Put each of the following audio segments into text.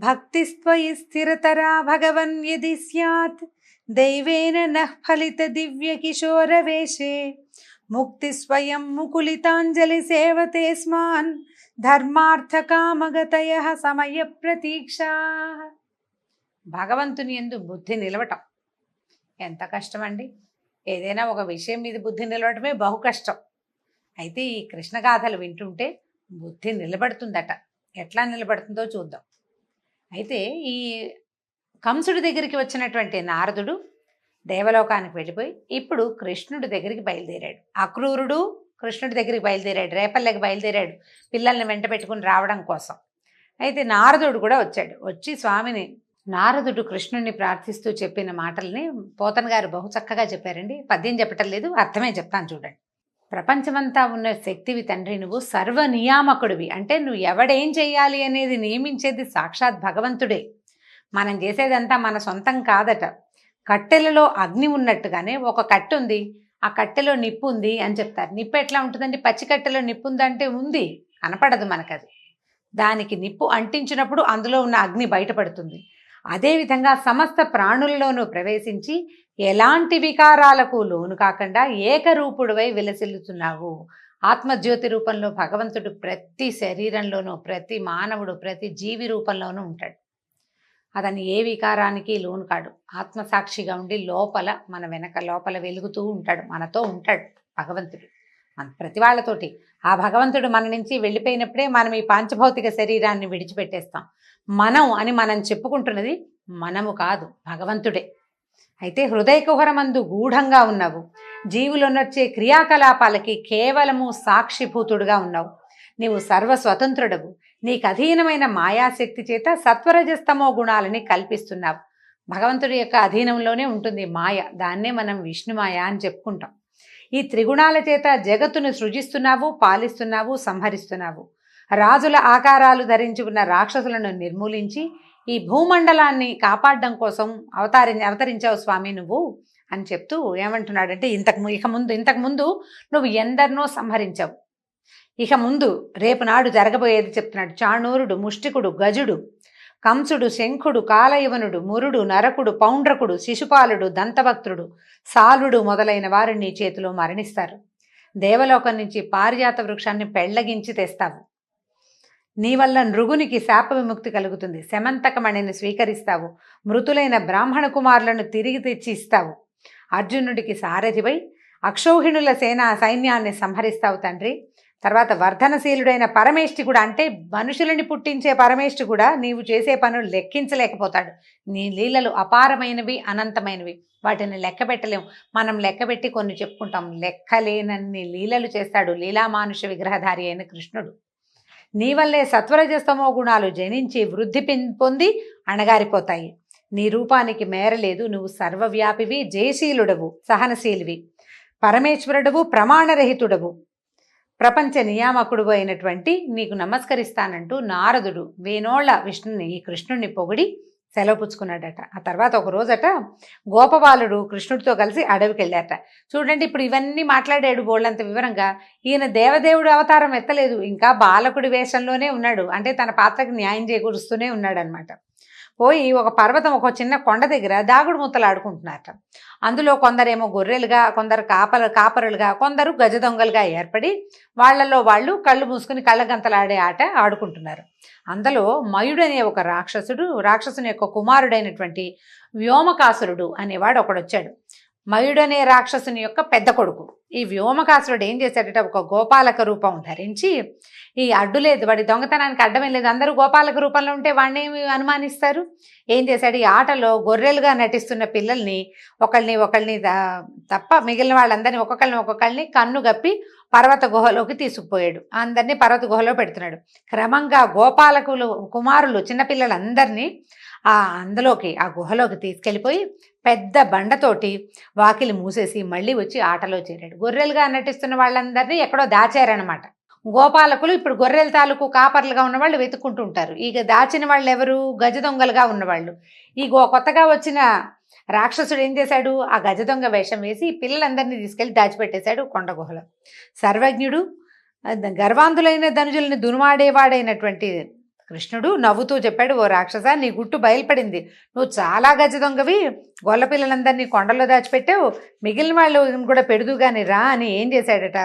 భక్తిస్త్వయి స్థిరతరా భగవన్ యది స్యాత్ దైవేన నః ఫలిత దివ్య కిశోరవేషే ముక్తి స్వయం ముకులితాంజలి సేవతే స్మాన్ ధర్మార్థ కామగతయ సమయ ప్రతీక్షా. భగవంతుని యందు బుద్ధి నిలవటం ఎంత కష్టమండి. ఏదైనా ఒక విషయం మీద బుద్ధి నిలవటమే బహు కష్టం. అయితే ఈ కృష్ణగాథలు వింటుంటే బుద్ధి నిలబడుతుందట. ఎట్లా నిలబడుతుందో చూద్దాం. అయితే ఈ కంసుడి దగ్గరికి వచ్చినటువంటి నారదుడు దేవలోకానికి వెళ్ళిపోయి ఇప్పుడు కృష్ణుడి దగ్గరికి బయలుదేరాడు. అక్రూరుడు కృష్ణుడి దగ్గరికి బయలుదేరాడు, రేపల్లెకి బయలుదేరాడు పిల్లల్ని వెంట పెట్టుకుని రావడం కోసం. అయితే నారదుడు కూడా వచ్చాడు. వచ్చి స్వామిని నారదుడు కృష్ణుడిని ప్రార్థిస్తూ చెప్పిన మాటల్ని పోతన గారు బహు చక్కగా చెప్పారండి. పద్యం చెప్పటం లేదు, అర్థమే చెప్తాను చూడండి. ప్రపంచమంతా ఉన్న శక్తివి తండ్రి, నువ్వు సర్వనియామకుడివి. అంటే నువ్వు ఎవడేం చెయ్యాలి అనేది నియమించేది సాక్షాత్ భగవంతుడే. మనం చేసేదంతా మన సొంతం కాదట. కట్టెలలో అగ్ని ఉన్నట్టుగానే ఒక కట్టె ఉంది, ఆ కట్టెలో నిప్పు ఉంది అని చెప్తారు. నిప్పు ఎట్లా ఉంటుందండి? పచ్చి కట్టెలో నిప్పు ఉందంటే ఉంది, కనపడదు మనకది. దానికి నిప్పు అంటించినప్పుడు అందులో ఉన్న అగ్ని బయటపడుతుంది. అదేవిధంగా సమస్త ప్రాణులలోనూ ప్రవేశించి ఎలాంటి వికారాలకు లోను కాకుండా ఏకరూపుడువై విలసిల్లుతున్నావు. ఆత్మజ్యోతి రూపంలో భగవంతుడు ప్రతి శరీరంలోనూ, ప్రతి మానవుడు, ప్రతి జీవి రూపంలోనూ ఉంటాడు. అతని ఏ వికారానికి లోను కాడు. ఆత్మసాక్షిగా ఉండి లోపల మన వెనక లోపల వెలుగుతూ ఉంటాడు, మనతో ఉంటాడు భగవంతుడు. మన ప్రతి వాళ్ళతోటి ఆ భగవంతుడు మన నుంచి వెళ్ళిపోయినప్పుడే మనం ఈ పాంచభౌతిక శరీరాన్ని విడిచిపెట్టేస్తాం. మనం అని మనం చెప్పుకుంటున్నది మనము కాదు, భగవంతుడే. అయితే హృదయ కుహరమందు గూఢంగా ఉన్నావు. జీవులున్నొచ్చే క్రియాకలాపాలకి కేవలము సాక్షిభూతుడుగా ఉన్నావు. నీవు సర్వస్వతంత్రుడవు. నీకు అధీనమైన మాయాశక్తి చేత సత్వరజస్తమో గుణాలని కల్పిస్తున్నావు. భగవంతుడి యొక్క అధీనంలోనే ఉంటుంది మాయ. దాన్నే మనం విష్ణుమాయ అని చెప్పుకుంటాం. ఈ త్రిగుణాల చేత జగత్తును సృజిస్తున్నావు, పాలిస్తున్నావు, సంహరిస్తున్నావు. రాజుల ఆకారాలు ధరించి ఉన్న రాక్షసులను నిర్మూలించి ఈ భూమండలాన్ని కాపాడడం కోసం అవతరించావు స్వామి నువ్వు అని చెప్తూ ఏమంటున్నాడంటే, ఇంతకు ముందు నువ్వు ఎందరినో సంహరించావు. ఇక ముందు రేపు నాడు జరగబోయేది చెప్తున్నాడు. చాణూరుడు, ముష్టికుడు, గజుడు, కంసుడు, శంఖుడు, కాలయవనుడు, మురుడు, నరకుడు, పౌండ్రకుడు, శిశుపాలుడు, దంతభక్తుడు, సాలుడు మొదలైన వారు నీ చేతిలో మరణిస్తారు. దేవలోకం నుంచి పారిజాత వృక్షాన్ని పెళ్లగించి తెస్తావు. నీ వల్ల నృగునికి శాప విముక్తి కలుగుతుంది. శమంతకమణిని స్వీకరిస్తావు. మృతులైన బ్రాహ్మణ కుమారులను తిరిగి తెచ్చి ఇస్తావు. అర్జునుడికి సారథివై అక్షౌహిణుల సైన్యాన్ని సంహరిస్తావు తండ్రి. తర్వాత వర్ధనశీలుడైన పరమేష్టి కూడా, అంటే మనుషులని పుట్టించే పరమేష్టి కూడా నీవు చేసే పనులు లెక్కించలేకపోతాడు. నీ లీలలు అపారమైనవి, అనంతమైనవి. వాటిని లెక్క పెట్టలేము. మనం లెక్కబెట్టి కొన్ని చెప్పుకుంటాం. లెక్కలేనన్ని లీలలు చేస్తాడు లీలామానుష విగ్రహధారి అయిన కృష్ణుడు. నీ వల్లే సత్వరజస్తమో గుణాలు జనించి వృద్ధి పొంది అణగారిపోతాయి. నీ రూపానికి మేరలేదు. నువ్వు సర్వవ్యాపివి, జయశీలుడవు, సహనశీలివి, పరమేశ్వరుడవు, ప్రమాణరహితుడవు, ప్రపంచ నియామకుడు అయినటువంటి నీకు నమస్కరిస్తానంటూ నారదుడు వేనోళ్ల విష్ణుని, ఈ కృష్ణుడిని పొగిడి సెలవు పుచ్చుకున్నాడట. ఆ తర్వాత ఒక రోజట గోపబాలుడు కృష్ణుడితో కలిసి అడవికి వెళ్ళారట. చూడండి, ఇప్పుడు ఇవన్నీ మాట్లాడాడు బోళ్ళంత వివరంగా. ఈయన దేవదేవుడు అవతారం ఎత్తలేదు, ఇంకా బాలకుడి వేషంలోనే ఉన్నాడు. అంటే తన పాత్రకి న్యాయం చేకూరుస్తూనే ఉన్నాడు అనమాట. పోయి ఒక పర్వతం, ఒక చిన్న కొండ దగ్గర దాగుడు ముత్తలు ఆడుకుంటున్నారట. అందులో కొందరేమో గొర్రెలుగా, కొందరు కాపరులుగా, కొందరు గజ దొంగలుగా ఏర్పడి వాళ్లలో వాళ్ళు కళ్ళు మూసుకుని కళ్ళగంతలాడే ఆట ఆడుకుంటున్నారు. అందులో మయుడనే ఒక రాక్షసుని యొక్క కుమారుడైనటువంటి వ్యోమకాసురుడు అనేవాడు ఒకడొచ్చాడు. మయుడనే రాక్షసుని యొక్క పెద్ద కొడుకు. ఈ వ్యోమకాసురుడు ఏం చేశాడట, ఒక గోపాలక రూపం ధరించి, ఈ అడ్డు లేదు, వాడి దొంగతనానికి అడ్డమే లేదు, అందరూ గోపాలక రూపంలో ఉంటే వాడిని ఏమి అనుమానిస్తారు. ఏం చేశాడు, ఈ ఆటలో గొర్రెలుగా నటిస్తున్న పిల్లల్ని ఒకళ్ళని తప్ప మిగిలిన వాళ్ళందరినీ ఒక్కొక్కళ్ళని కన్ను గప్పి పర్వత గుహలోకి తీసుకుపోయాడు. అందరినీ పర్వత గుహలో పెడుతున్నాడు. క్రమంగా గోపాలకులు కుమారులు చిన్నపిల్లలందరినీ ఆ గుహలోకి తీసుకెళ్ళిపోయి పెద్ద బండతోటి వాకిలి మూసేసి మళ్ళీ వచ్చి ఆటలో చేరాడు. గొర్రెలుగా నటిస్తున్న వాళ్ళందరినీ ఎక్కడో దాచారనమాట. గోపాలకులు ఇప్పుడు గొర్రెల తాలూకు కాపర్లుగా ఉన్నవాళ్ళు వెతుక్కుంటూ ఉంటారు. ఇక దాచిన వాళ్ళు ఎవరు? గజ దొంగలుగా ఉన్నవాళ్ళు. ఈ కొత్తగా వచ్చిన రాక్షసుడు ఏం చేశాడు, ఆ గజ దొంగ వేషం వేసి పిల్లలందరినీ తీసుకెళ్లి దాచిపెట్టేశాడు కొండ గుహలో. సర్వజ్ఞుడు, గర్వాంధులైన ధనుజుల్ని దునుమాడేవాడైనటువంటి కృష్ణుడు నవ్వుతూ చెప్పాడు, ఓ రాక్షస, నీ గుట్టు బయలుపడింది. నువ్వు చాలా గజ దొంగవి, గొల్లపిల్లలందరినీ కొండలో దాచిపెట్టావు, మిగిలిన వాళ్ళు కూడా పెడుదుగాని రా అని ఏం చేశాడట,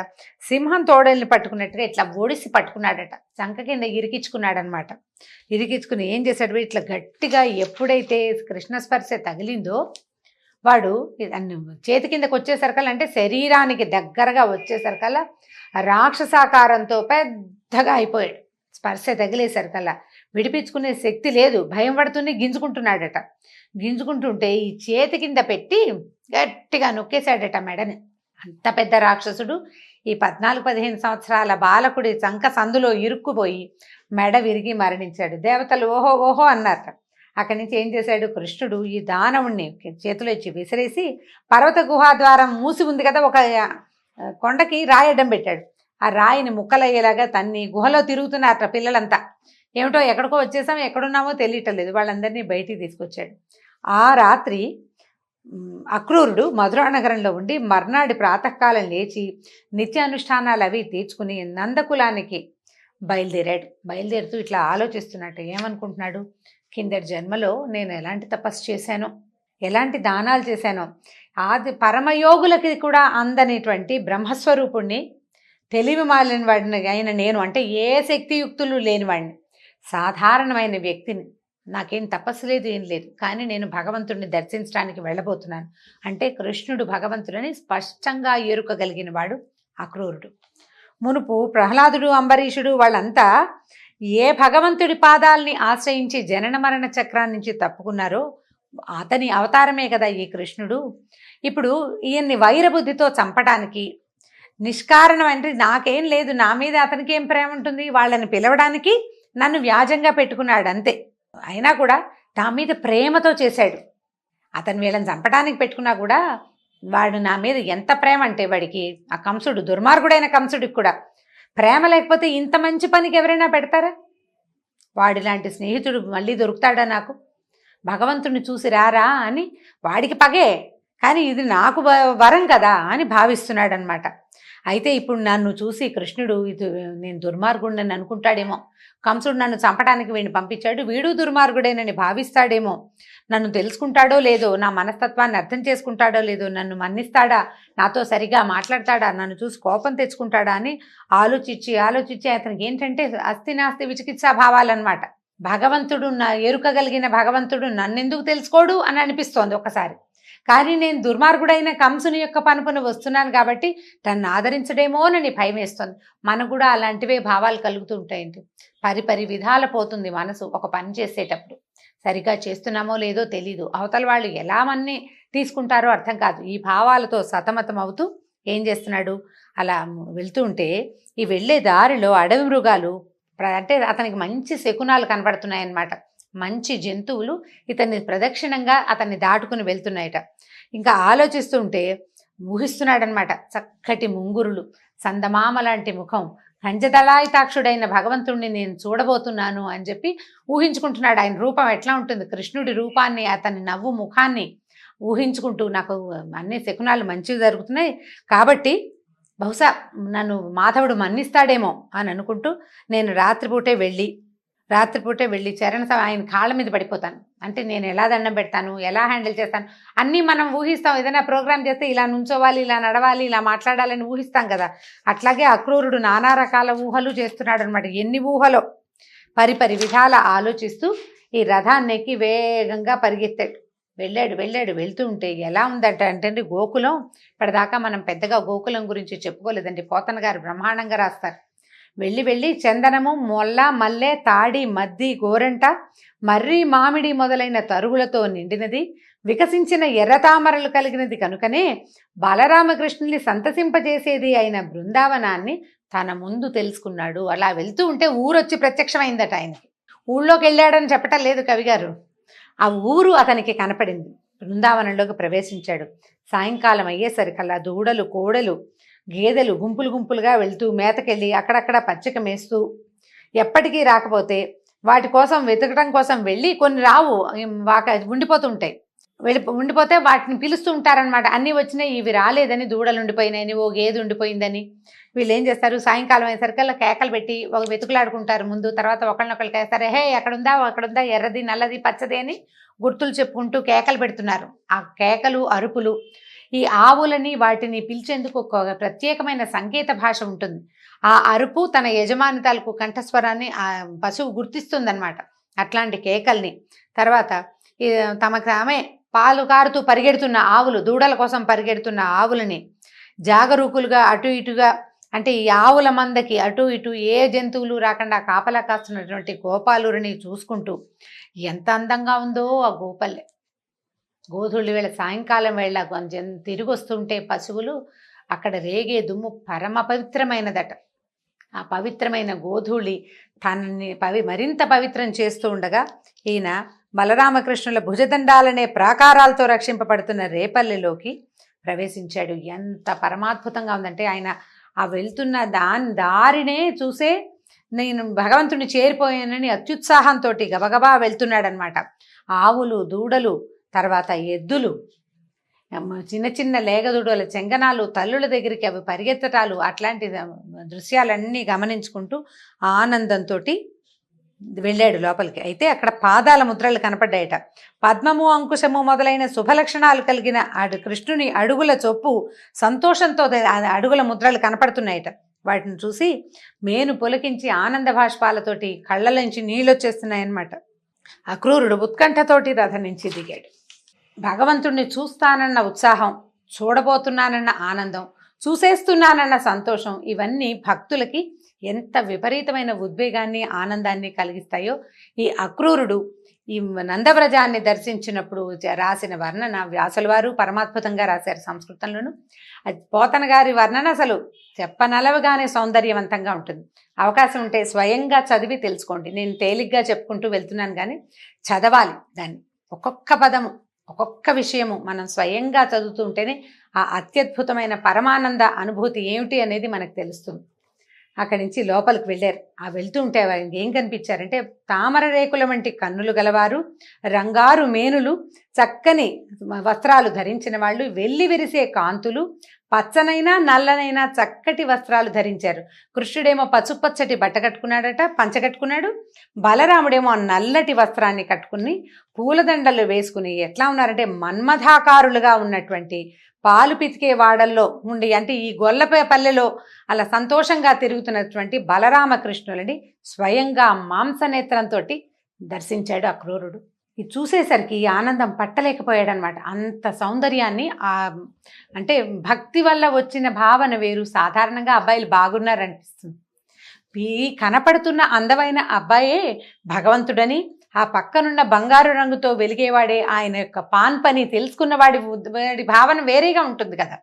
సింహం తోడల్ని పట్టుకున్నట్టుగా ఇట్లా ఒడిసి పట్టుకున్నాడట, చంక కింద ఇరికించుకున్నాడనమాట. ఇరికించుకుని ఏం చేశాడు, ఇట్లా గట్టిగా ఎప్పుడైతే కృష్ణ స్పర్శ తగిలిందో వాడు చేతి కిందకు వచ్చేసరికల్లా, అంటే శరీరానికి దగ్గరగా వచ్చేసరికల్లా రాక్షసాకారంతో పెద్దగా అయిపోయాడు. స్పర్శ తగిలేసరికల్లా విడిపించుకునే శక్తి లేదు, భయం పడుతూనే గింజుకుంటున్నాడట. గింజుకుంటుంటే ఈ చేతి కింద పెట్టి గట్టిగా నొక్కేశాడట మెడని. అంత పెద్ద రాక్షసుడు ఈ 14-15 సంవత్సరాల బాలకుడి చంక సందులో ఇరుక్కుపోయి మెడ విరిగి మరణించాడు. దేవతలు ఓహో ఓహో అన్నారట. అక్కడి నుంచి ఏం చేశాడు కృష్ణుడు, ఈ దానవుణ్ణి చేతిలో ఇచ్చి విసిరేసి పర్వత గుహాద్వారం మూసి ఉంది కదా, ఒక కొండకి రాయడం పెట్టాడు. ఆ రాయిని ముక్కలయ్యేలాగా తన్ని గుహలో తిరుగుతున్నారట పిల్లలంతా. ఏమిటో ఎక్కడికో వచ్చేసాం, ఎక్కడున్నామో తెలియటం లేదు. వాళ్ళందరినీ బయటికి తీసుకొచ్చాడు. ఆ రాత్రి అక్రూరుడు మధురా నగరంలో ఉండి మర్నాడి ప్రాతకాలం లేచి నిత్యానుష్ఠానాలు అవి తీర్చుకుని నందకులానికి బయలుదేరాడు. బయలుదేరుతూ ఇట్లా ఆలోచిస్తున్నట్టు ఏమనుకుంటున్నాడు, కిందటి జన్మలో నేను ఎలాంటి తపస్సు చేశానో, ఎలాంటి దానాలు చేశానో, ఆది పరమయోగులకి కూడా అందనేటువంటి బ్రహ్మస్వరూపుణ్ణి, తెలివి మాలిన వాడిని అయిన నేను, అంటే ఏ శక్తియుక్తులు లేనివాడిని, సాధారణమైన వ్యక్తిని, నాకేం తపస్సు లేదు ఏం లేదు, కానీ నేను భగవంతుడిని దర్శించడానికి వెళ్ళబోతున్నాను అంటే కృష్ణుడు భగవంతుడని స్పష్టంగా ఎరుకగలిగిన వాడు అక్రూరుడు. మునుపు ప్రహ్లాదుడు, అంబరీషుడు వాళ్ళంతా ఏ భగవంతుడి పాదాలని ఆశ్రయించి జనన మరణ చక్రాన్ని నుంచి తప్పుకున్నారో అతని అవతారమే కదా ఈ కృష్ణుడు. ఇప్పుడు ఈయన్ని వైరబుద్ధితో చంపడానికి, నిష్కారణం అంటే నాకేం లేదు, నా మీద అతనికి ఏం ప్రేమ ఉంటుంది, వాళ్ళని పిలవడానికి నన్ను వ్యాజంగా పెట్టుకున్నాడు అంతే. అయినా కూడా నా మీద ప్రేమతో చేశాడు. అతను వీళ్ళని చంపడానికి పెట్టుకున్నా కూడా వాడు నా మీద ఎంత ప్రేమ అంటే, వాడికి ఆ కంసుడు, దుర్మార్గుడైన కంసుడికి కూడా ప్రేమ లేకపోతే ఇంత మంచి పనికి ఎవరైనా పెడతారా? వాడిలాంటి స్నేహితుడు మళ్ళీ దొరుకుతాడా నాకు? భగవంతుడిని చూసి రారా అని వాడికి పగే, కానీ ఇది నాకు వరం కదా అని భావిస్తున్నాడనమాట. అయితే ఇప్పుడు నన్ను చూసి కృష్ణుడు ఇది నేను దుర్మార్గుడిని అనుకుంటాడేమో, కంసుడు నన్ను చంపడానికి వీడిని పంపించాడు, వీడు దుర్మార్గుడేనని భావిస్తాడేమో, నన్ను తెలుసుకుంటాడో లేదో, నా మనస్తత్వాన్ని అర్థం చేసుకుంటాడో లేదో, నన్ను మన్నిస్తాడా, నాతో సరిగా మాట్లాడతాడా, నన్ను చూసి కోపం తెచ్చుకుంటాడా అని ఆలోచించి అతనికి ఏంటంటే అస్థి నాస్తి విచికిత్సా భావాలన్నమాట. భగవంతుడు ఎరుకగలిగిన భగవంతుడు నన్నెందుకు తెలుసుకోడు అని అనిపిస్తోంది ఒకసారి. కానీ నేను దుర్మార్గుడైన కంసుని యొక్క పనుపున వస్తున్నాను కాబట్టి తను ఆదరించడేమోనని భయం వేస్తుంది. మనకు కూడా అలాంటివే భావాలు కలుగుతూ ఉంటాయండి. పరిపరి విధాల పోతుంది మనసు ఒక పని చేసేటప్పుడు. సరిగా చేస్తున్నామో లేదో తెలీదు, అవతల వాళ్ళు ఎలా మన్ని తీసుకుంటారో అర్థం కాదు. ఈ భావాలతో సతమతం అవుతూ ఏం చేస్తున్నాడు, అలా వెళ్తూ ఉంటే ఈ వెళ్ళే దారిలో అడవి మృగాలు, అంటే అతనికి మంచి శకునాలు కనబడుతున్నాయన్నమాట. మంచి జంతువులు ఇతన్ని ప్రదక్షిణంగా అతన్ని దాటుకుని వెళ్తున్నాయట. ఇంకా ఆలోచిస్తుంటే ఊహిస్తున్నాడనమాట, చక్కటి ముంగురులు, సందమామ లాంటి ముఖం, కంజదళాయితాక్షుడైన భగవంతుడిని నేను చూడబోతున్నాను అని చెప్పి ఊహించుకుంటున్నాడు. ఆయన రూపం ఎట్లా ఉంటుంది, కృష్ణుడి రూపాన్ని, అతని నవ్వు ముఖాన్ని ఊహించుకుంటూ నాకు అన్ని శకునాలు మంచివి జరుగుతున్నాయి కాబట్టి బహుశా నన్ను మాధవుడు మన్నిస్తాడేమో అని అనుకుంటూ నేను రాత్రిపూటే వెళ్ళి ఆయన కాళ్ళ మీద పడిపోతాను. అంటే నేను ఎలా దండం పెడతాను, ఎలా హ్యాండిల్ చేస్తాను అన్నీ మనం ఊహిస్తాం. ఏదైనా ప్రోగ్రామ్ చేస్తే ఇలా నుంచోవాలి, ఇలా నడవాలి, ఇలా మాట్లాడాలని ఊహిస్తాం కదా. అట్లాగే అక్రూరుడు నానా రకాల ఊహలు చేస్తున్నాడు అనమాట. ఎన్ని ఊహలో పరిపరి విధాల ఆలోచిస్తూ ఈ రథాన్ని ఎక్కి వేగంగా పరిగెత్తాడు. వెళ్తూ ఉంటే ఎలా ఉందంట అంటే గోకులం, ఇప్పటిదాకా మనం పెద్దగా గోకులం గురించి చెప్పుకోలేదండి. పోతన గారు బ్రహ్మాండంగా రాస్తారు. వెళ్ళి చందనము, మొల్ల, మల్లె, తాడి, మద్ది, గోరంట, మర్రి, మామిడి మొదలైన తరుగులతో నిండినది, వికసించిన ఎర్రతామరలు కలిగినది కనుకనే బాలరామకృష్ణుల్ని సంతసింపజేసేది అయిన బృందావనాన్ని తన ముందు తెలుసుకున్నాడు. అలా వెళ్తూ ఉంటే ఊరొచ్చి ప్రత్యక్షమైందట ఆయనకి. ఊళ్ళోకి వెళ్ళాడని చెప్పటం లేదు కవిగారు, ఆ ఊరు అతనికి కనపడింది. బృందావనంలోకి ప్రవేశించాడు. సాయంకాలం అయ్యేసరికల్లా దూడలు, కోడలు, గేదెలు గుంపులుగా వెళ్తూ మేతకెళ్ళి అక్కడక్కడ పచ్చిక మేస్తూ ఎప్పటికీ రాకపోతే వాటి కోసం వెతకడం కోసం వెళ్ళి కొన్ని రావు ఉండిపోతుంటాయి. ఉండిపోతే వాటిని పిలుస్తూ ఉంటారనమాట. అన్నీ వచ్చినాయి, ఇవి రాలేదని, దూడలు ఉండిపోయినాయని, ఓ గేదె ఉండిపోయిందని. వీళ్ళు ఏం చేస్తారు, సాయంకాలం అయ్యేసరికల్లా కేకలు పెట్టి ఒక వెతుకులాడుకుంటారు ముందు. తర్వాత ఒకళ్ళనొకళ్ళు కేస్తారు, హే అక్కడుందా అక్కడుందా, ఎర్రది నల్లది పచ్చది అని గుర్తులు చెప్పుకుంటూ కేకలు పెడుతున్నారు. ఆ కేకలు అరుపులు, ఈ ఆవులని వాటిని పిలిచేందుకు ఒక ప్రత్యేకమైన సంకేత భాష ఉంటుంది. ఆ అరుపు తన యజమాని తాలూకు కంఠస్వరాన్ని ఆ పశువు గుర్తిస్తుందన్నమాట, అట్లాంటి కేకల్ని. తర్వాత తమకు ఆమె పాలు కారుతూ పరిగెడుతున్న ఆవులు, దూడల కోసం పరిగెడుతున్న ఆవులని జాగరూకులుగా అటు ఇటుగా, అంటే ఈ ఆవుల మందకి అటు ఇటు ఏ జంతువులు రాకుండా కాపలా కాస్తున్నటువంటి గోపాలురిని చూసుకుంటూ ఎంత అందంగా ఉందో ఆ గోపల్లె. గోధుళ్ళు వేళ, సాయంకాలం వేళ తిరిగి వస్తుంటే పశువులు అక్కడ రేగే దుమ్ము పరమ పవిత్రమైనదట. ఆ పవిత్రమైన గోధూళి తనని మరింత పవిత్రం చేస్తూ ఉండగా ఈయన బలరామకృష్ణుల భుజదండాలనే ప్రాకారాలతో రక్షింపబడుతున్న రేపల్లెలోకి ప్రవేశించాడు. ఎంత పరమాద్భుతంగా ఉందంటే, ఆయన ఆ వెళ్తున్న దారినే చూసే నేను భగవంతుని చేరిపోయానని అత్యుత్సాహంతో గబగబా వెళ్తున్నాడనమాట. ఆవులు, దూడలు, తర్వాత ఎద్దులు, చిన్న చిన్న లేగదూడల చెంగనాలు, తల్లుల దగ్గరికి అవి పరిగెత్తటాలు, అట్లాంటి దృశ్యాలన్నీ గమనించుకుంటూ ఆనందంతో వెళ్ళాడు లోపలికి. అయితే అక్కడ పాదాల ముద్రలు కనపడ్డాయట. పద్మము, అంకుశము మొదలైన శుభలక్షణాలు కలిగిన కృష్ణుని అడుగుల చొప్పు సంతోషంతో అడుగుల ముద్రలు కనపడుతున్నాయట. వాటిని చూసి మేను పులకించి ఆనంద భాష్పాలతోటి కళ్ళలోంచి నీళ్ళొచ్చేస్తున్నాయన్నమాట. అక్రూరుడు ఉత్కంఠతోటి రథం నుంచి దిగాడు. భగవంతుణ్ణి చూస్తానన్న ఉత్సాహం, చూడబోతున్నానన్న ఆనందం, చూసేస్తున్నానన్న సంతోషం, ఇవన్నీ భక్తులకి ఎంత విపరీతమైన ఉద్వేగాన్ని, ఆనందాన్ని కలిగిస్తాయో ఈ అక్రూరుడు ఈ నందవ్రజాన్ని దర్శించినప్పుడు రాసిన వర్ణన వ్యాసుల వారు పరమాద్భుతంగా రాశారు సంస్కృతంలోను. పోతన గారి వర్ణన అసలు చెప్పనలవగానే సౌందర్యవంతంగా ఉంటుంది. అవకాశం ఉంటే స్వయంగా చదివి తెలుసుకోండి. నేను తేలిగ్గా చెప్పుకుంటూ వెళ్తున్నాను, కానీ చదవాలి దాన్ని. ఒక్కొక్క పదము, ఒక్కొక్క విషయము మనం స్వయంగా చదువుతూ ఉంటేనే ఆ అత్యద్భుతమైన పరమానంద అనుభూతి ఏమిటి అనేది మనకు తెలుస్తుంది. అక్కడి నుంచి లోపలికి వెళ్ళారు. ఆ వెళ్తూ ఉంటే ఏం కనిపించారంటే, తామర రేకుల వంటి కన్నులు గలవారు, రంగారు మేనులు, చక్కని వస్త్రాలు ధరించిన వాళ్ళు, వెల్లి విరిసే కాంతులు, పచ్చనైనా నల్లనైనా చక్కటి వస్త్రాలు ధరించారు. కృష్ణుడేమో పసుపచ్చటి బట్ట కట్టుకున్నాడట, పంచ కట్టుకున్నాడు. బలరాముడేమో నల్లటి వస్త్రాన్ని కట్టుకుని పూలదండలు వేసుకుని ఎట్లా ఉన్నారంటే మన్మథాకారులుగా ఉన్నటువంటి, పాలు పితికే వాడల్లో ఉండి, అంటే ఈ గొల్లపే పల్లెలో అలా సంతోషంగా తిరుగుతున్నటువంటి బలరామకృష్ణులని స్వయంగా మాంసనేత్రంతో దర్శించాడు అక్రూరుడు. ఇది చూసేసరికి ఆనందం పట్టలేకపోయాడనమాట. అంత సౌందర్యాన్ని, అంటే భక్తి వల్ల వచ్చిన భావన వేరు. సాధారణంగా అబ్బాయిలు బాగున్నారనిపిస్తుంది. ఈ కనపడుతున్న అందమైన అబ్బాయే భగవంతుడని, ఆ పక్కనున్న బంగారు రంగుతో వెలిగేవాడే ఆయన యొక్క పాన్పని తెలుసుకున్న వాడి భావన వేరేగా ఉంటుంది కదా.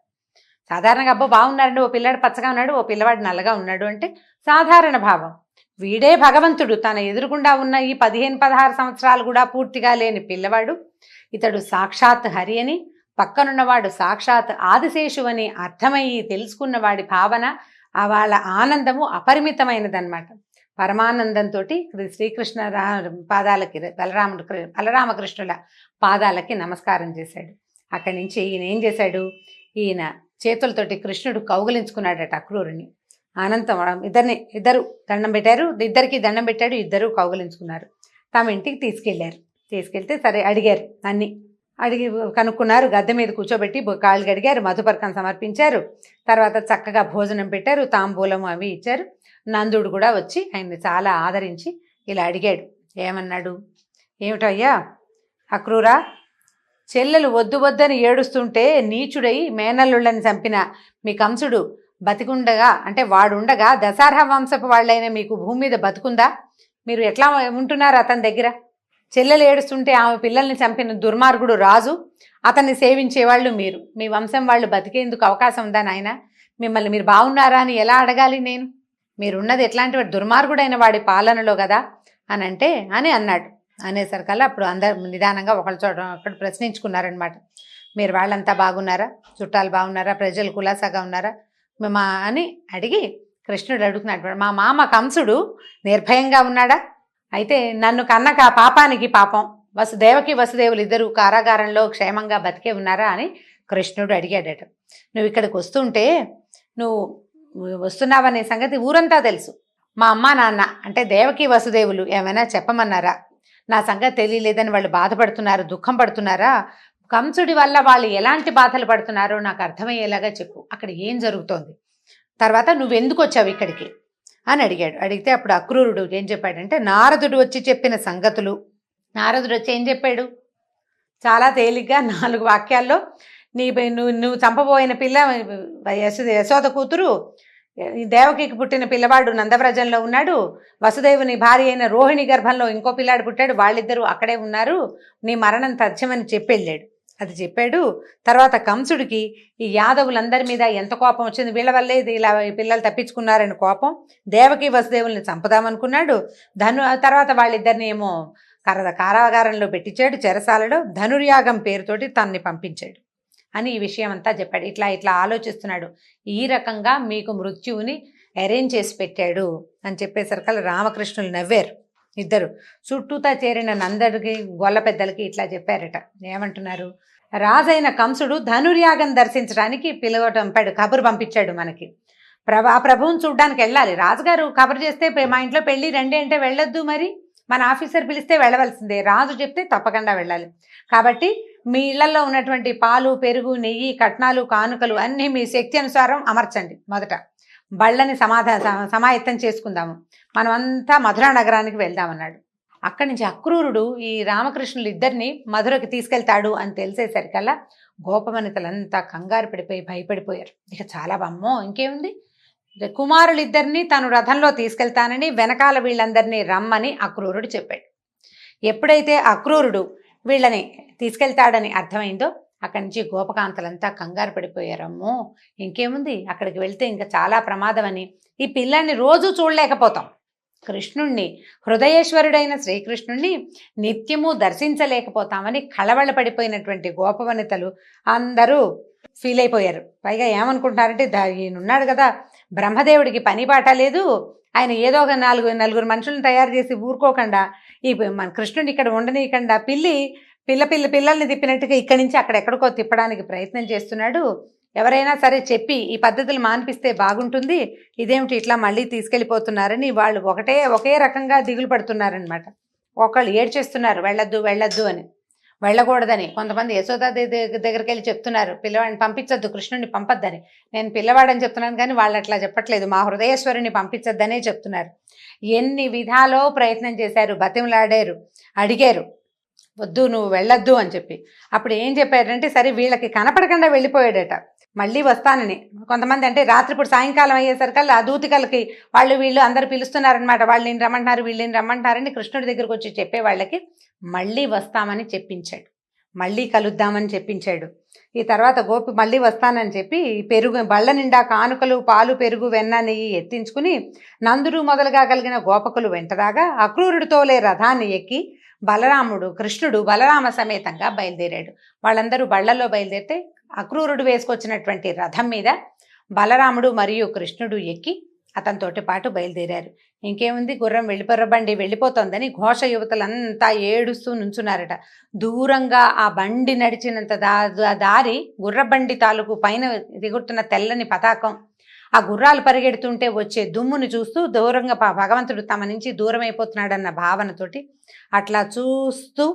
సాధారణంగా అబ్బో బాగున్నారండి, ఓ పిల్లాడు పచ్చగా ఉన్నాడు, ఓ పిల్లవాడు నల్లగా ఉన్నాడు అంటే సాధారణ భావం. వీడే భగవంతుడు. తన ఎదురుగుండా ఉన్న ఈ 15-16 సంవత్సరాలు కూడా పూర్తిగా లేని పిల్లవాడు ఇతడు సాక్షాత్ హరి అని, పక్కనున్నవాడు సాక్షాత్ ఆదిశేషు అని అర్థమయ్యి తెలుసుకున్న వాడి భావన, వాళ్ళ ఆనందము అపరిమితమైనదన్నమాట. పరమానందంతో శ్రీకృష్ణ పాదాలకి, బలరామకృష్ణుల పాదాలకి నమస్కారం చేశాడు. అక్కడి నుంచి ఈయన ఏం చేశాడు, ఈయన చేతులతోటి కృష్ణుడు కౌగిలించుకున్నాడట అక్రూరుని. అనంతం ఇద్దరు దండం పెట్టారు, ఇద్దరికి దండం పెట్టాడు, ఇద్దరు కౌగిలించుకున్నారు. తమ ఇంటికి తీసుకెళ్తే సరే అడిగారు, అడిగి కనుక్కున్నారు. గద్దె మీద కూర్చోబెట్టి కాళ్ళు కడిగారు, మధుపర్కం సమర్పించారు. తర్వాత చక్కగా భోజనం పెట్టారు, తాంబూలం అవి ఇచ్చారు. నందుడు కూడా వచ్చి ఆయన్ని చాలా ఆదరించి ఇలా అడిగాడు. ఏమన్నాడు, ఏమిటయ్యా అక్రూరా, చెల్లెలు వద్దు వద్దని ఏడుస్తుంటే నీచుడై మేనల్లుళ్ళని చంపిన మీ కంసుడు బతికుండగా, అంటే వాడుండగా దశార్హ వంశపు వాళ్ళైన మీకు భూమి మీద బతుకుందా? మీరు ఎట్లా ఉంటున్నారు అతని దగ్గర? చెల్లెలు ఏడుస్తుంటే ఆమె పిల్లల్ని చంపిన దుర్మార్గుడు రాజు, అతన్ని సేవించేవాళ్ళు మీరు. మీ వంశం వాళ్ళు బతికేందుకు అవకాశం ఉందా నాయన? మిమ్మల్ని మీరు బాగున్నారా అని ఎలా అడగాలి నేను? మీరున్నది ఎట్లాంటి వాడు, దుర్మార్గుడైన వాడి పాలనలో కదా అని అన్నాడు. అనేసరికల్లా అప్పుడు అందరు నిదానంగా ఒకళ్ళ చోట అక్కడ ప్రశ్నించుకున్నారనమాట. మీరు వాళ్ళంతా బాగున్నారా, చుట్టాలు బాగున్నారా, ప్రజలు కులాసాగా ఉన్నారా అని అడిగి కృష్ణుడు అడుగుతున్నాడు. మా మామ కంసుడు నిర్భయంగా ఉన్నాడా? అయితే నన్ను కన్నక పాపానికి పాపం, వసుదేవులు ఇద్దరు కారాగారంలో క్షేమంగా బతికే ఉన్నారా అని కృష్ణుడు అడిగాడట. నువ్వు ఇక్కడికి వస్తుంటే నువ్వు వస్తున్నావనే సంగతి ఊరంతా తెలుసు. మా అమ్మ నాన్న అంటే దేవకి వసుదేవులు ఏమైనా చెప్పమన్నారా? నా సంగతి తెలియలేదని వాళ్ళు బాధపడుతున్నారు, దుఃఖం పడుతున్నారా? కంసుడి వల్ల వాళ్ళు ఎలాంటి బాధలు పడుతున్నారో నాకు అర్థమయ్యేలాగా చెప్పు. అక్కడ ఏం జరుగుతోంది? తర్వాత నువ్వెందుకు వచ్చావు ఇక్కడికి అని అడిగాడు. అడిగితే అప్పుడు అక్రూరుడు ఏం చెప్పాడంటే, నారదుడు వచ్చి చెప్పిన సంగతులు. నారదుడు వచ్చి ఏం చెప్పాడు? చాలా తేలిగ్గా 4 వాక్యాల్లో నువ్వు చంపబోయిన పిల్ల యశోద కూతురు, దేవకికి పుట్టిన పిల్లవాడు నందవ్రజంలో ఉన్నాడు, వసుదేవుని భార్య అయిన రోహిణి గర్భంలో ఇంకో పిల్లాడు పుట్టాడు, వాళ్ళిద్దరూ అక్కడే ఉన్నారు, నీ మరణం తథ్యమని చెప్పెళ్ళాడు. అది చెప్పాడు. తర్వాత కంసుడికి ఈ యాదవులందరి మీద ఎంత కోపం వచ్చింది, వీళ్ళ వల్లే ఇది ఇలా పిల్లలు తప్పించుకున్నారని కోపం, దేవకి వసుదేవుల్ని చంపుదామనుకున్నాడు. తర్వాత వాళ్ళిద్దరిని ఏమో కారాగారంలో పెట్టించాడు, చెరసాలలో ధనుర్యాగం పేరుతోటి తనని పంపించాడు అని ఈ విషయం అంతా చెప్పాడు. ఇట్లా ఆలోచిస్తున్నాడు. ఈ రకంగా మీకు మృత్యువుని అరేంజ్ చేసి పెట్టాడు అని చెప్పేసరికల్లా రామకృష్ణులు నవ్వారు. ఇద్దరు చుట్టూతా చేరిన నందడికి గొల్ల పెద్దలకి ఇట్లా చెప్పారట. ఏమంటున్నారు? రాజైన కంసుడు ధనుర్యాగం దర్శించడానికి పంపాడు, కబురు పంపించాడు మనకి. ఆ ప్రభువుని చూడ్డానికి వెళ్ళాలి. రాజుగారు కబురు చేస్తే మా ఇంట్లో పెళ్ళి రండి అంటే వెళ్ళొద్దు, మరి మన ఆఫీసర్ పిలిస్తే వెళ్ళవలసిందే, రాజు చెప్తే తప్పకుండా వెళ్ళాలి. కాబట్టి మీ ఇళ్లలో ఉన్నటువంటి పాలు, పెరుగు, నెయ్యి, కట్నాలు, కానుకలు అన్నీ మీ శక్తి అనుసారం అమర్చండి. మొదట బళ్ళని సమాయత్తం చేసుకుందాము, మనమంతా మధురా నగరానికి వెళ్దామన్నాడు. అక్కడి నుంచి అక్రూరుడు ఈ రామకృష్ణులు ఇద్దరిని మధురకి తీసుకెళ్తాడు అని తెలిసేసరికల్లా గోపవనితలంతా కంగారు పడిపోయి భయపడిపోయారు. ఇక చాలా బమ్మో ఇంకేముంది, కుమారులిద్దరినీ తను రథంలో తీసుకెళ్తానని వెనకాల వీళ్ళందరినీ రమ్మని అక్రూరుడు చెప్పాడు. ఎప్పుడైతే అక్రూరుడు వీళ్ళని తీసుకెళ్తాడని అర్థమైందో అక్కడి నుంచి గోపకాంతలంతా కంగారు పడిపోయారమ్మో ఇంకేముంది, అక్కడికి వెళ్తే ఇంకా చాలా ప్రమాదం అని, ఈ పిల్లాన్ని రోజు చూడలేకపోతాం, కృష్ణుణ్ణి, హృదయేశ్వరుడైన శ్రీకృష్ణుణ్ణి నిత్యము దర్శించలేకపోతామని కళవళ పడిపోయినటువంటి గోపవనితలు అందరూ ఫీల్ అయిపోయారు. పైగా ఏమనుకుంటున్నారంటే, ఈయనున్నాడు కదా బ్రహ్మదేవుడికి పని బాట లేదు, ఆయన ఏదో ఒక నలుగురు మనుషులను తయారు చేసి ఊరుకోకుండా ఈ మన కృష్ణుడిని ఇక్కడ ఉండనీయకుండా పిల్లల్ని తిప్పినట్టుగా ఇక్కడి నుంచి అక్కడెక్కడికో తిప్పడానికి ప్రయత్నం చేస్తున్నాడు, ఎవరైనా సరే చెప్పి ఈ పద్ధతులు మాన్పిస్తే బాగుంటుంది, ఇదేమిటి ఇట్లా మళ్ళీ తీసుకెళ్ళిపోతున్నారని వాళ్ళు ఒకే రకంగా దిగులు పడుతున్నారనమాట. ఒకళ్ళు ఏడ్చేస్తున్నారు వెళ్ళొద్దు అని, వెళ్ళకూడదని. కొంతమంది యశోద దగ్గరికి వెళ్ళి చెప్తున్నారు, పిల్లవాడిని పంపించొద్దు, కృష్ణుడిని పంపొద్దని. నేను పిల్లవాడని చెప్తున్నాను కానీ వాళ్ళు అట్లా చెప్పట్లేదు, మా హృదయేశ్వరుని పంపించొద్దనే చెప్తున్నారు. ఎన్ని విధాలో ప్రయత్నం చేశారు, బతిమలాడారు, అడిగారు, వద్దు నువ్వు వెళ్ళొద్దు అని చెప్పి. అప్పుడు ఏం చెప్పారంటే, సరే వీళ్ళకి కనపడకుండా వెళ్ళిపోయాడట, మళ్ళీ వస్తానని. కొంతమంది అంటే రాత్రిపూట సాయంకాలం అయ్యేసరికల్లా ఆ దూతికలకి వీళ్ళు అందరు పిలుస్తున్నారనమాట, వాళ్ళు నేను రమ్మంటున్నారు వీళ్ళని రమ్మంటారని కృష్ణుడి దగ్గరకు వచ్చి చెప్పే వాళ్ళకి మళ్ళీ వస్తామని చెప్పించాడు, మళ్ళీ కలుద్దామని చెప్పించాడు. ఈ తర్వాత గోపి మళ్ళీ వస్తానని చెప్పి పెరుగు బళ్ళ నిండా కానుకలు, పాలు, పెరుగు, వెన్న, నెయ్యి ఎత్తించుకుని నందుడు మొదలుగా కలిగిన గోపకులు వెంటరాగా అక్రూరుడితోలే రథాన్ని ఎక్కి కృష్ణుడు బలరామ సమేతంగా బయలుదేరాడు. వాళ్ళందరూ బళ్లలో బయలుదేరితే అక్రూరుడు వేసుకొచ్చినటువంటి రథం మీద బలరాముడు మరియు కృష్ణుడు ఎక్కి అతనితోటి పాటు బయలుదేరారు. ఇంకేముంది, గుర్రం బండి వెళ్ళిపోతోందని ఘోష యువతలంతా ఏడుస్తూ నుంచున్నారట. దూరంగా ఆ బండి నడిచినంత దారి గుర్రబండి తాలూకు పైన దిగుతున్న తెల్లని పతాకం, ఆ గుర్రాలు పరిగెడుతుంటే వచ్చే దుమ్ముని చూస్తూ దూరంగా భగవంతుడు తమ నుంచి దూరం అయిపోతున్నాడన్న భావనతోటి అట్లా చూస్తూ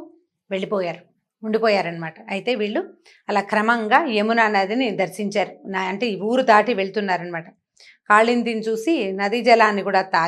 ఉండిపోయారనమాట. అయితే వీళ్ళు అలా క్రమంగా యమునా నదిని దర్శించారు. అంటే ఈ ఊరు దాటి వెళ్తున్నారనమాట. కాళిందిని చూసి నదీ జలాన్ని కూడా తాగి